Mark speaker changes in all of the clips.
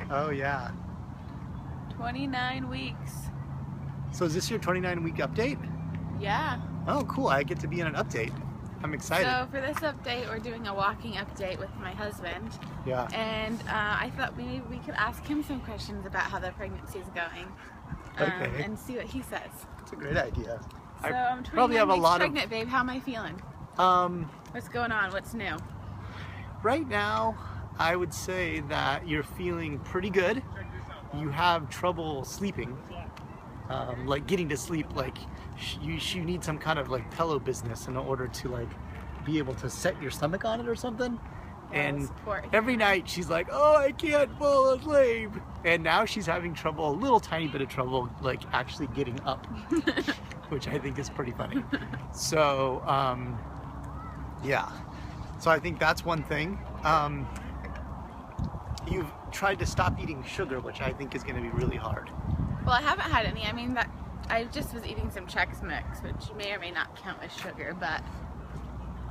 Speaker 1: Oh yeah.
Speaker 2: 29 weeks.
Speaker 1: So is this your 29-week update?
Speaker 2: Yeah.
Speaker 1: Oh cool, I get to be in an update. I'm excited.
Speaker 2: So for this update, we're doing a walking update with my husband.
Speaker 1: Yeah.
Speaker 2: And I thought maybe we could ask him some questions about how the pregnancy is going.
Speaker 1: Okay.
Speaker 2: And see what he says.
Speaker 1: That's a great idea.
Speaker 2: So I'm 29
Speaker 1: probably have a
Speaker 2: weeks
Speaker 1: lot
Speaker 2: pregnant, babe. How am I feeling? What's going on? What's new?
Speaker 1: Right now, I would say that you're feeling pretty good. You have trouble sleeping, like getting to sleep. Like you need some kind of like pillow business in order to like be able to set your stomach on it or something. And every night she's like, oh, I can't fall asleep. And now she's having trouble, a little tiny bit of trouble, like actually getting up, which I think is pretty funny. So, yeah. So I think that's one thing. You've tried to stop eating sugar, which I think is going to be really hard.
Speaker 2: Well, I haven't had any. I mean, that I just was eating some Chex Mix, which may or may not count as sugar, but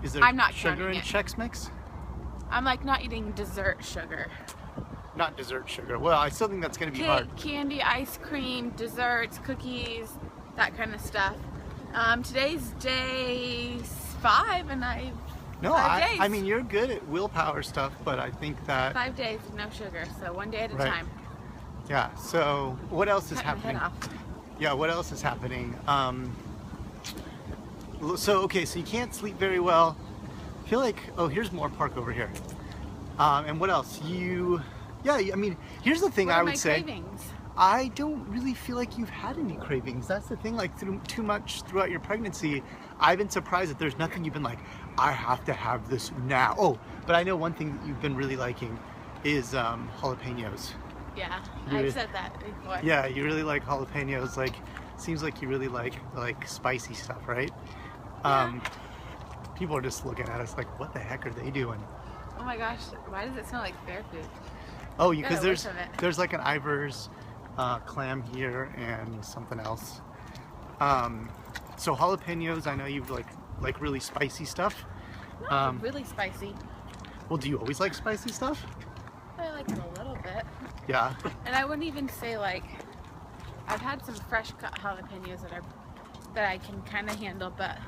Speaker 1: is there
Speaker 2: I'm not
Speaker 1: sugar in
Speaker 2: it.
Speaker 1: Chex Mix?
Speaker 2: I'm like not eating dessert sugar.
Speaker 1: Not dessert sugar. Well, I still think that's going to be hard.
Speaker 2: Candy, ice cream, desserts, cookies, that kind of stuff. Today's day 5, and I've
Speaker 1: No,
Speaker 2: 5 days.
Speaker 1: I mean, you're good at willpower stuff, but I think that
Speaker 2: 5 days with no sugar, so one day at a time.
Speaker 1: Yeah. So what else is
Speaker 2: Cut my head
Speaker 1: happening?
Speaker 2: off.
Speaker 1: Yeah. What else is happening? So okay, so you can't sleep very well. I feel like, oh, here's more park over here. And what else? Yeah. I mean, here's the thing.
Speaker 2: What
Speaker 1: I
Speaker 2: are
Speaker 1: would
Speaker 2: my
Speaker 1: say.
Speaker 2: Cravings?
Speaker 1: I don't really feel like you've had any cravings. That's the thing, like too much throughout your pregnancy. I've been surprised that there's nothing you've been like, I have to have this now. Oh, but I know one thing that you've been really liking is jalapenos.
Speaker 2: Yeah, I've said that before.
Speaker 1: Yeah, you really like jalapenos. Like, seems like you really like spicy stuff, right?
Speaker 2: Yeah.
Speaker 1: People are just looking at us like, what the heck are they doing?
Speaker 2: Oh my gosh, why does it smell like bear food?
Speaker 1: Oh, because
Speaker 2: Get away from it.
Speaker 1: there's like an Ivar's clam here and something else. So jalapenos, I know you like really spicy stuff.
Speaker 2: Not really spicy.
Speaker 1: Well, do you always like spicy stuff?
Speaker 2: I like it a little bit.
Speaker 1: Yeah.
Speaker 2: And I wouldn't even say like, I've had some fresh cut jalapenos that I can kind of handle, but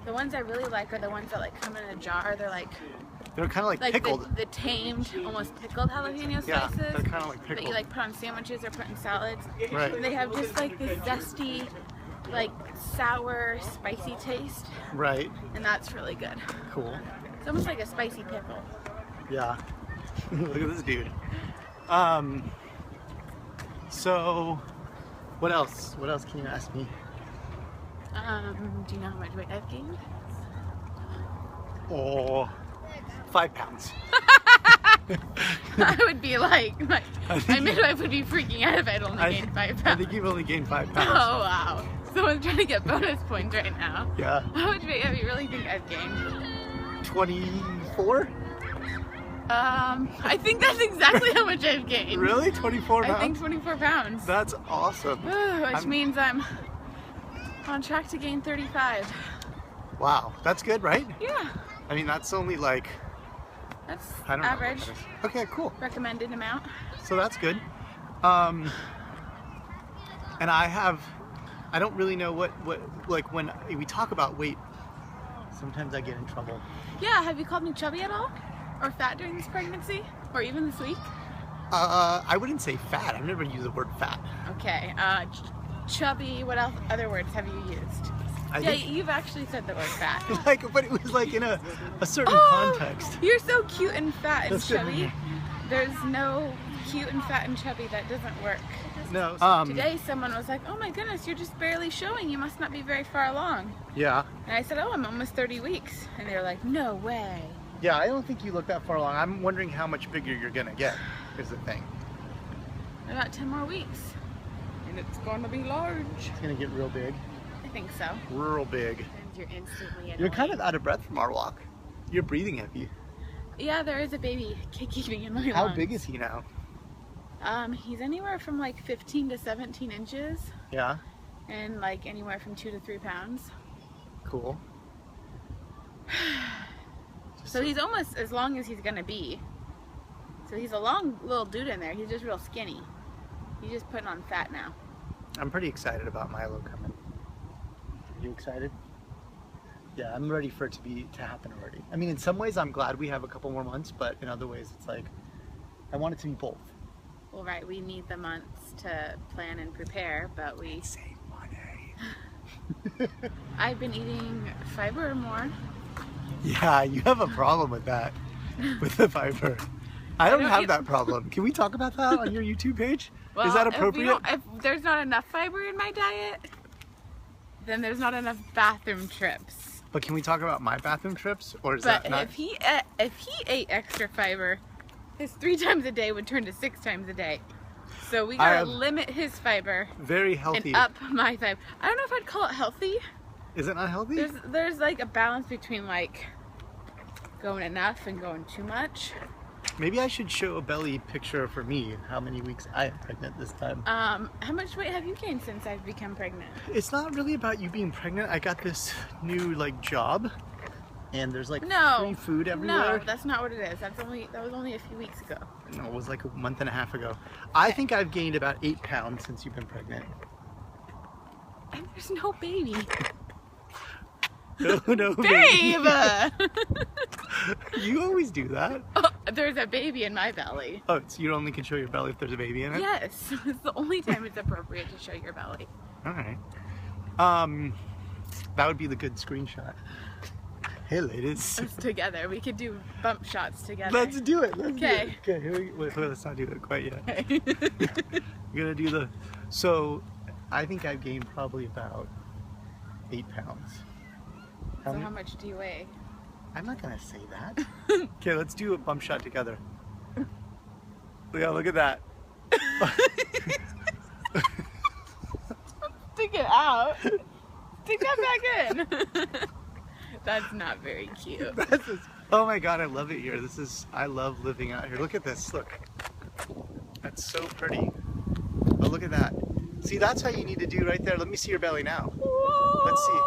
Speaker 2: the ones I really like are the ones that like come in a jar.
Speaker 1: They're kind of like pickled.
Speaker 2: The tamed, almost pickled jalapeno slices.
Speaker 1: Yeah, they're kind of like pickled.
Speaker 2: That you like put on sandwiches or put in salads.
Speaker 1: Right.
Speaker 2: And they have just like this zesty, like sour, spicy taste.
Speaker 1: Right.
Speaker 2: And that's really good.
Speaker 1: Cool.
Speaker 2: It's almost like a spicy pickle.
Speaker 1: Yeah. Look at this dude. So, what else? What else can you ask me?
Speaker 2: Do you know how much weight I've gained?
Speaker 1: Oh, 5 pounds.
Speaker 2: I would be like, my midwife would be freaking out if I'd only gained 5 pounds.
Speaker 1: I think you've only gained 5 pounds.
Speaker 2: Oh wow. Someone's trying to get bonus points right now.
Speaker 1: Yeah.
Speaker 2: How much weight have you really think I've gained?
Speaker 1: 24?
Speaker 2: I think that's exactly how much I've gained.
Speaker 1: Really? 24 pounds?
Speaker 2: I think 24 pounds.
Speaker 1: That's awesome.
Speaker 2: Which means I'm on track to gain 35.
Speaker 1: Wow, that's good, right?
Speaker 2: Yeah.
Speaker 1: I mean, that's only like,
Speaker 2: That's
Speaker 1: I don't
Speaker 2: average.
Speaker 1: know what that is. Okay, cool.
Speaker 2: Recommended amount.
Speaker 1: So that's good. And I don't really know what like when we talk about weight, sometimes I get in trouble.
Speaker 2: Yeah, have you called me chubby at all? Or fat during this pregnancy? Or even this week?
Speaker 1: I wouldn't say fat. I've never used the word fat.
Speaker 2: Okay. Chubby, what else? Other words have you used? You've actually said the word fat.
Speaker 1: But it was like in a certain context.
Speaker 2: You're so cute and fat and
Speaker 1: That's good.
Speaker 2: chubby. There's no cute and fat and chubby. That doesn't work.
Speaker 1: No.
Speaker 2: Today someone was like, oh my goodness, you're just barely showing. You must not be very far along.
Speaker 1: Yeah.
Speaker 2: And I said, oh, I'm almost 30 weeks. And they were like, no way.
Speaker 1: Yeah, I don't think you look that far along. I'm wondering how much bigger you're gonna get, is the thing.
Speaker 2: About 10 more weeks. And it's going to be large.
Speaker 1: It's gonna get real big.
Speaker 2: I think so.
Speaker 1: Real big.
Speaker 2: And you're instantly annoying.
Speaker 1: You're kind of out of breath from our walk. You're breathing heavy.
Speaker 2: Yeah, there is a baby keeping in my lungs.
Speaker 1: How big is he now?
Speaker 2: He's anywhere from like 15 to 17 inches.
Speaker 1: Yeah.
Speaker 2: And like anywhere from 2 to 3 pounds.
Speaker 1: Cool.
Speaker 2: So he's almost as long as he's gonna be. So he's a long little dude in there. He's just real skinny. He's just putting on fat now.
Speaker 1: I'm pretty excited about Milo coming. Are you excited? Yeah, I'm ready for it to happen already. I mean, in some ways, I'm glad we have a couple more months, but in other ways, it's like I want it to be both.
Speaker 2: Well, right, we need the months to plan and prepare, but we
Speaker 1: save money.
Speaker 2: I've been eating fiber more.
Speaker 1: Yeah, you have a problem with that, with the fiber. I don't have that problem. Can we talk about that on your YouTube page?
Speaker 2: Well,
Speaker 1: is that appropriate?
Speaker 2: If there's not enough fiber in my diet, then there's not enough bathroom trips.
Speaker 1: But can we talk about my bathroom trips, or is
Speaker 2: But
Speaker 1: that not?
Speaker 2: if he ate extra fiber, his 3 times a day would turn to 6 times a day. So we gotta limit his fiber.
Speaker 1: Very healthy.
Speaker 2: And up my fiber. I don't know if I'd call it healthy.
Speaker 1: Is it not healthy?
Speaker 2: There's like a balance between like going enough and going too much.
Speaker 1: Maybe I should show a belly picture for me, how many weeks I am pregnant this time.
Speaker 2: How much weight have you gained since I've become pregnant?
Speaker 1: It's not really about you being pregnant. I got this new like job, and there's like free food everywhere.
Speaker 2: No, that's not what it is. That was only a few weeks ago.
Speaker 1: No, it was like a month and a half ago. I think I've gained about 8 pounds since you've been pregnant.
Speaker 2: And there's no baby.
Speaker 1: No,
Speaker 2: babe!
Speaker 1: You always do that.
Speaker 2: Oh, there's a baby in my belly.
Speaker 1: Oh, so you only can show your belly if there's a baby in it?
Speaker 2: Yes, it's the only time it's appropriate to show your belly.
Speaker 1: All right. That would be the good screenshot. Hey, ladies.
Speaker 2: Us together. We could do bump shots together.
Speaker 1: Let's do it.
Speaker 2: Okay.
Speaker 1: Okay. Here wait, let's not do it quite yet.
Speaker 2: Okay.
Speaker 1: We're gonna do the. So, I think I've gained probably about 8 pounds.
Speaker 2: So how much do you weigh?
Speaker 1: I'm not gonna say that. Okay, let's do a bump shot together. Yeah, look at that.
Speaker 2: Stick it out. Stick that back in. That's not very cute.
Speaker 1: Oh my god, I love it here. I love living out here. Look at this, look. That's so pretty. Oh, look at that. See, that's how you need to do right there. Let me see your belly now. Let's see.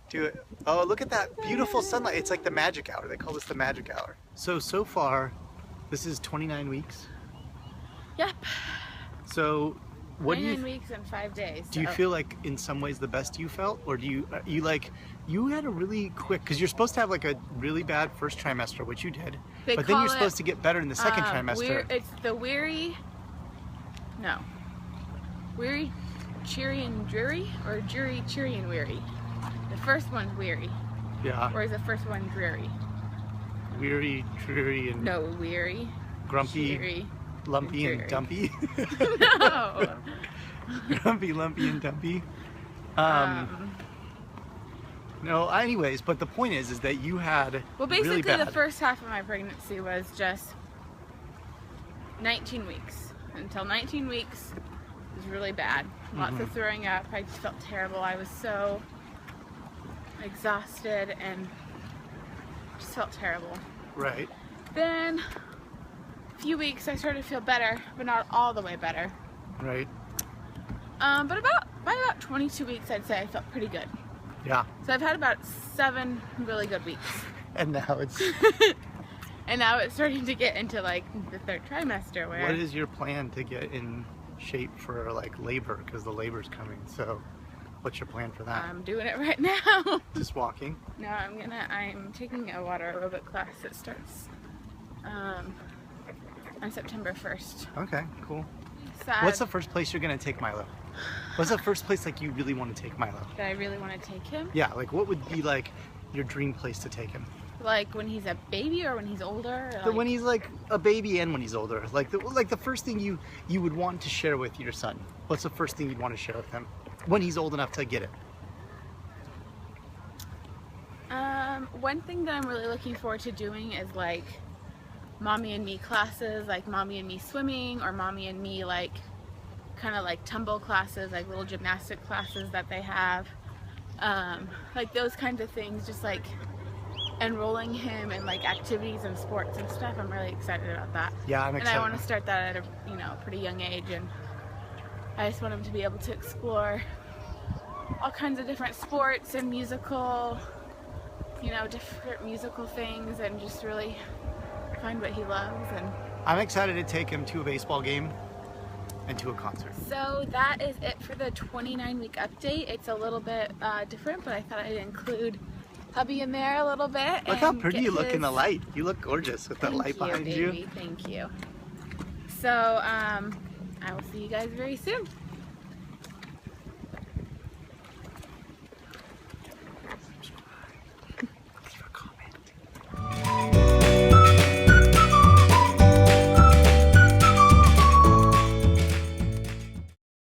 Speaker 1: Do it. Oh, look at that beautiful sunlight. It's like the magic hour. They call this the magic hour. So far, this is 29 weeks.
Speaker 2: Yep.
Speaker 1: So, what do you...
Speaker 2: 29 weeks and 5 days.
Speaker 1: Do you feel like in some ways the best you felt? Or do you had a really quick, because you're supposed to have like a really bad first trimester, which you did. But then you're supposed to get better in the second trimester.
Speaker 2: It's the weary, cheery and dreary, or dreary, cheery and weary. The first one's weary.
Speaker 1: Yeah.
Speaker 2: Or is the first one dreary?
Speaker 1: Weary, dreary, and...
Speaker 2: No, weary.
Speaker 1: Grumpy,
Speaker 2: cheery,
Speaker 1: lumpy, and dumpy.
Speaker 2: No.
Speaker 1: Grumpy, lumpy, and dumpy. No, anyways, but the point is that you had
Speaker 2: well, basically
Speaker 1: really bad.
Speaker 2: The first half of my pregnancy was just 19 weeks. Until 19 weeks, it was really bad. Lots of throwing up. I just felt terrible. I was so exhausted and just felt terrible.
Speaker 1: Right.
Speaker 2: Then a few weeks I started to feel better, but not all the way better.
Speaker 1: Right.
Speaker 2: By about 22 weeks, I'd say I felt pretty good.
Speaker 1: Yeah.
Speaker 2: So I've had about 7 really good weeks.
Speaker 1: And now it's...
Speaker 2: And now it's starting to get into like the 3rd trimester where...
Speaker 1: What is your plan to get in shape for like labor? Because the labor's coming, so what's your plan for that?
Speaker 2: I'm doing it right now.
Speaker 1: Just walking?
Speaker 2: No, I'm taking a water aerobic class that starts on September 1st.
Speaker 1: Okay, cool.
Speaker 2: Sad.
Speaker 1: What's the first place you're gonna take Milo? What's the first place like you really want to take Milo?
Speaker 2: That I really want to take him?
Speaker 1: Yeah, like what would be like your dream place to take him?
Speaker 2: Like when he's a baby or when he's older?
Speaker 1: Like... When he's like a baby and when he's older. Like the first thing you would want to share with your son. What's the first thing you'd want to share with him when he's old enough to get it?
Speaker 2: One thing that I'm really looking forward to doing is like mommy and me classes, like mommy and me swimming, or mommy and me like kind of like tumble classes, like little gymnastic classes that they have. Like those kinds of things, just like enrolling him in like activities and sports and stuff. I'm really excited about that.
Speaker 1: Yeah, I'm excited.
Speaker 2: And I want to start that at a pretty young age, and I just want him to be able to explore all kinds of different sports and musical, different musical things, and just really find what he loves. And
Speaker 1: I'm excited to take him to a baseball game and to a concert.
Speaker 2: so that is it for the 29-week update. It's a little bit different, but I thought I'd include hubby in there a little bit.
Speaker 1: Look how pretty you look in the light. You look gorgeous with that light behind you.
Speaker 2: Thank you. So I will see you guys very soon.